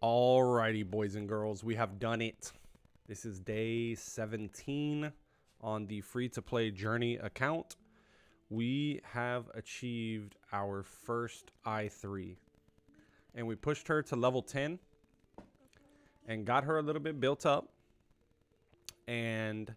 Alrighty, boys and girls, we have done it. This is day 17 on the free-to-play Journey account. We have achieved our first I3. And we pushed her to level 10 and got her a little bit built up. And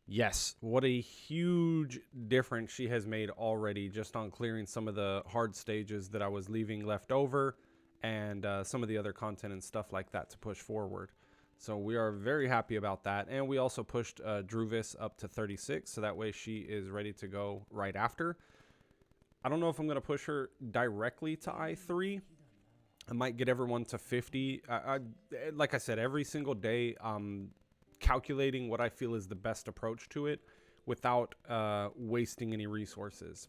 yes, what a huge difference she has made already just on clearing some of the hard stages that I was leaving left over. And some of the other content and stuff like that to push forward. So we are very happy about that. And we also pushed Druvis up to 36, so that way she is ready to go right after. I don't know if I'm going to push her directly to I3. I might get everyone to 50. Like I said, every single day I'm calculating what I feel is the best approach to it without wasting any resources.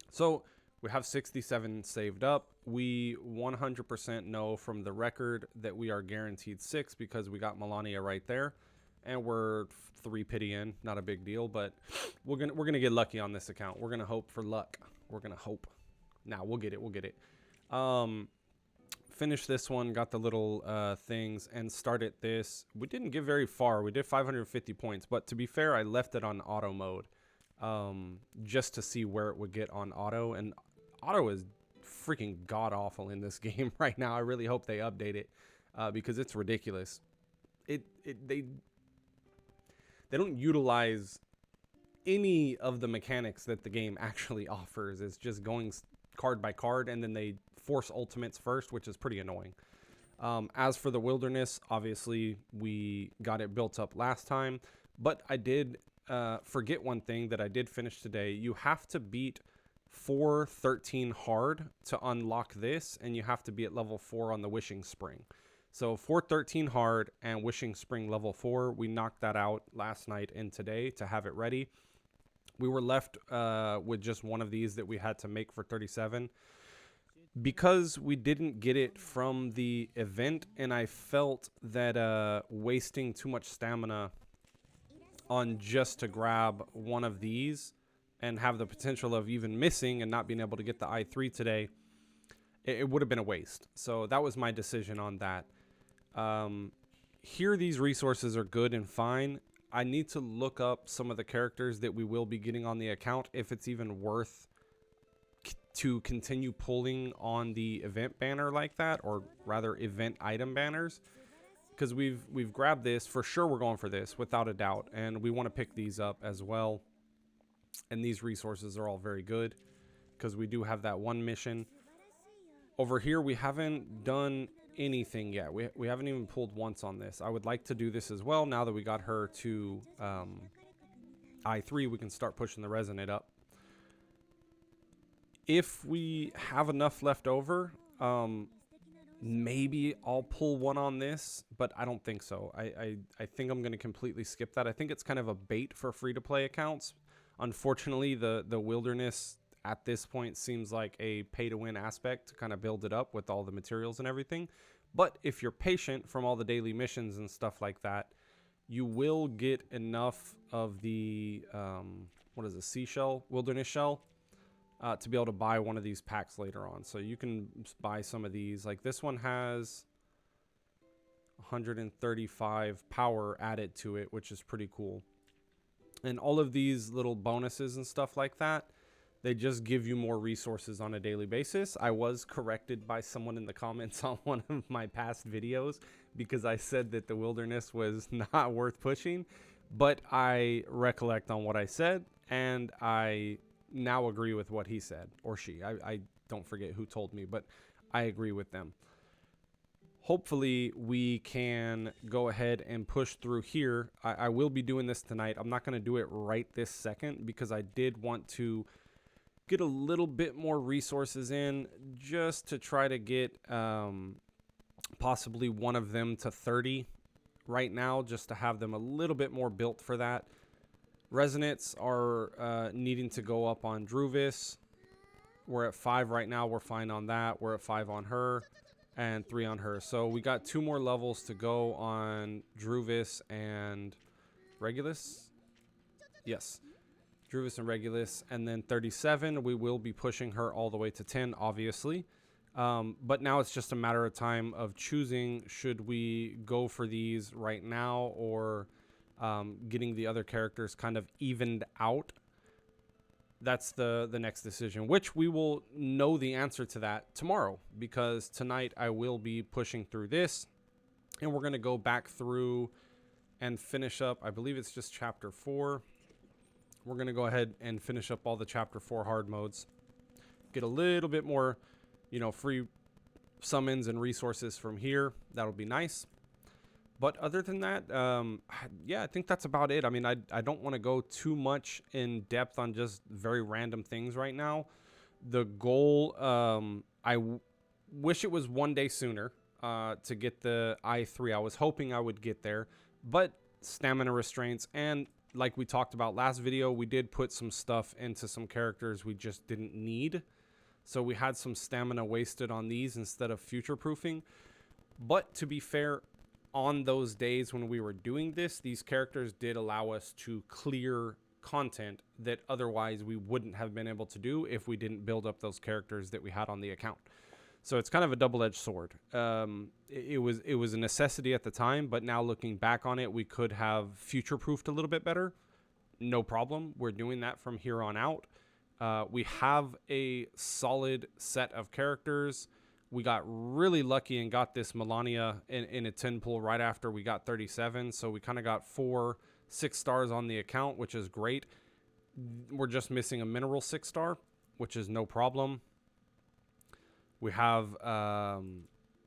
So we have 67 saved up. We 100% know from the record that we are guaranteed 6 because we got Melania right there. And we're 3 pity in. Not a big deal, but we're gonna get lucky on this account. We're gonna hope for luck. We're gonna hope. Now we'll get it. We'll get it. Finished this one, got the little things, and started this. We didn't get very far. We did 550 points, but to be fair, I left it on auto mode just to see where it would get on auto. And auto is freaking god awful in this game right now. I really hope they update it because it's ridiculous. They don't utilize any of the mechanics that the game actually offers. It's just going card by card, and then they force ultimates first, which is pretty annoying. As for the wilderness, obviously we got it built up last time, but I did forget one thing that I did finish today. You have to beat 413 hard to unlock this, and you have to be at level 4 on the wishing spring. So 413 hard and wishing spring level 4, we knocked that out last night and today to have it ready. We were left with just one of these that we had to make for 37 because we didn't get it from the event, and I felt that wasting too much stamina on just to grab one of these and have the potential of even missing and not being able to get the I3 today, it would have been a waste. So that was my decision on that. Here, these resources are good and fine. I need to look up some of the characters that we will be getting on the account, if it's even worth to continue pulling on the event banner like that, or rather event item banners. Because we've grabbed this. For sure we're going for this, without a doubt. And we want to pick these up as well. And these resources are all very good because we do have that one mission. Over here, we haven't done anything yet. We haven't even pulled once on this. I would like to do this as well. Now that we got her to I3, we can start pushing the resonate up. If we have enough left over, maybe I'll pull one on this, but I don't think so. I think I'm going to completely skip that. I think it's kind of a bait for free-to-play accounts. Unfortunately, the wilderness at this point seems like a pay-to-win aspect to kind of build it up with all the materials and everything. But if you're patient from all the daily missions and stuff like that, you will get enough of the, what is it, seashell, wilderness shell, to be able to buy one of these packs later on. So you can buy some of these. Like this one has 135 power added to it, which is pretty cool. And all of these little bonuses and stuff like that, they just give you more resources on a daily basis. I was corrected by someone in the comments on one of my past videos because I said that the wilderness was not worth pushing. But I recollect on what I said, and I now agree with what he said, or she. I don't forget who told me, but I agree with them. Hopefully we can go ahead and push through here. I will be doing this tonight. I'm not going to do it right this second because I did want to get a little bit more resources in just to try to get possibly one of them to 30 right now, just to have them a little bit more built for that. Resonates are needing to go up on Druvis. We're at 5 right now. We're fine on that. We're at 5 on her and 3 on her. So we got 2 more levels to go on Druvis and Regulus. Yes, Druvis and Regulus. And then 37, we will be pushing her all the way to 10, obviously. But now it's just a matter of time of choosing, should we go for these right now, or getting the other characters kind of evened out. That's the next decision, which we will know the answer to that tomorrow, because tonight I will be pushing through this, and we're going to go back through and finish up. I believe it's just chapter 4. We're going to go ahead and finish up all the chapter 4 hard modes, get a little bit more, free summons and resources from here. That'll be nice. But other than that, yeah, I think that's about it. I mean, I don't want to go too much in depth on just very random things right now. The goal, wish it was one day sooner to get the I3. I was hoping I would get there, but stamina restraints, and like we talked about last video, we did put some stuff into some characters we just didn't need. So we had some stamina wasted on these instead of future proofing. But to be fair, on those days when we were doing this, these characters did allow us to clear content that otherwise we wouldn't have been able to do if we didn't build up those characters that we had on the account. So it's kind of a double-edged sword. It was a necessity at the time, but now looking back on it, we could have future-proofed a little bit better. No problem. We're doing that from here on out. We have a solid set of characters. We got really lucky and got this Melania in a 10 pull right after we got 37. So we kind of got 6 stars on the account, which is great. We're just missing a mineral 6-star, which is no problem. We have,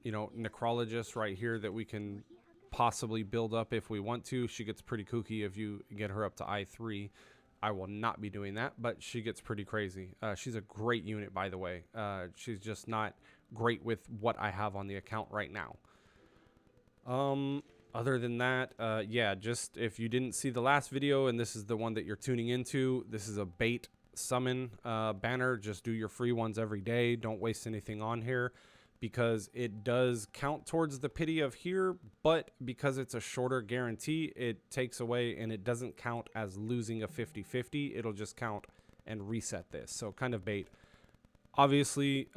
Necrologist right here that we can possibly build up if we want to. She gets pretty kooky if you get her up to I3. I will not be doing that, but she gets pretty crazy. She's a great unit, by the way. She's just not great with what I have on the account right now. Other than that, yeah, just if you didn't see the last video and this is the one that you're tuning into, this is a bait summon banner. Just do your free ones every day. Don't waste anything on here, because it does count towards the pity of here, but because it's a shorter guarantee, it takes away and it doesn't count as losing a 50-50. It'll just count and reset this. So kind of bait. Obviously,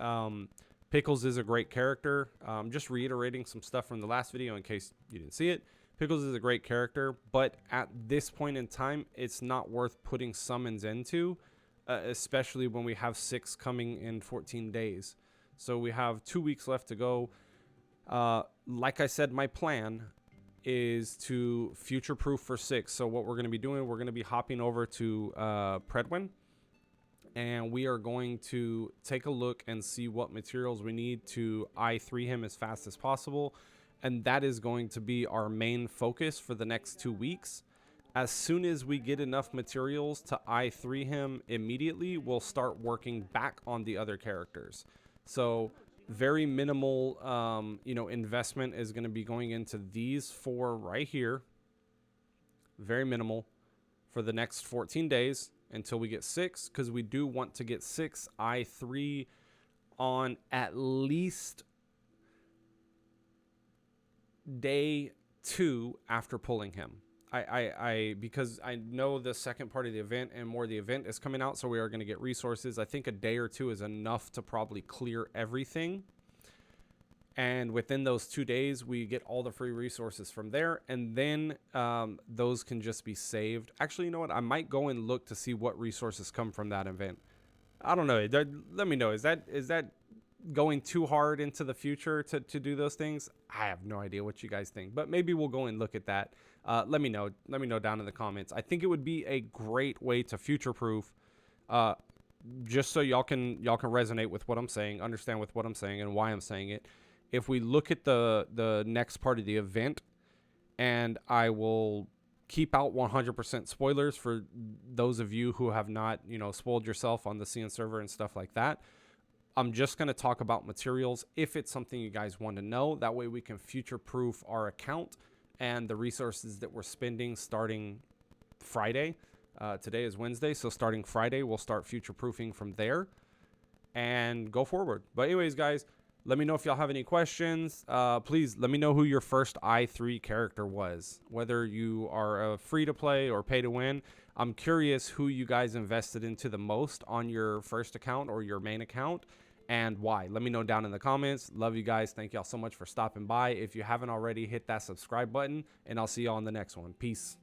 Pickles is a great character. Just reiterating some stuff from the last video in case you didn't see it. Pickles is a great character, but at this point in time, it's not worth putting summons into, especially when we have 6 coming in 14 days. So we have 2 weeks left to go. Like I said, my plan is to future-proof for 6. So what we're going to be doing, we're going to be hopping over to Predwin, and we are going to take a look and see what materials we need to I3 him as fast as possible. And that is going to be our main focus for the next 2 weeks. As soon as we get enough materials to I3 him immediately, we'll start working back on the other characters. So very minimal, investment is going to be going into these 4 right here. Very minimal for the next 14 days until we get 6, because we do want to get 6 I3 on at least day 2 after pulling him. Because I know the second part of the event and more the event is coming out, so we are going to get resources. I think a day or 2 is enough to probably clear everything. And within those 2 days, we get all the free resources from there. And then those can just be saved. Actually, you know what? I might go and look to see what resources come from that event. I don't know. Let me know. Is that going too hard into the future to do those things? I have no idea what you guys think, but maybe we'll go and look at that. Let me know down in the comments. I think it would be a great way to future proof, just so y'all can resonate with what I'm saying, understand with what I'm saying and why I'm saying it. If we look at the next part of the event, and I will keep out 100% spoilers for those of you who have not, spoiled yourself on the CN server and stuff like that. I'm just going to talk about materials if it's something you guys want to know. That way we can future-proof our account and the resources that we're spending starting Friday. Today is Wednesday, so starting Friday, we'll start future-proofing from there and go forward. But anyways, guys, let me know if y'all have any questions. Please let me know who your first I3 character was, whether you are a free-to-play or pay-to-win. I'm curious who you guys invested into the most on your first account or your main account, and why. Let me know down in the comments. Love you guys. Thank y'all so much for stopping by. If you haven't already, hit that subscribe button, and I'll see y'all on the next one. Peace.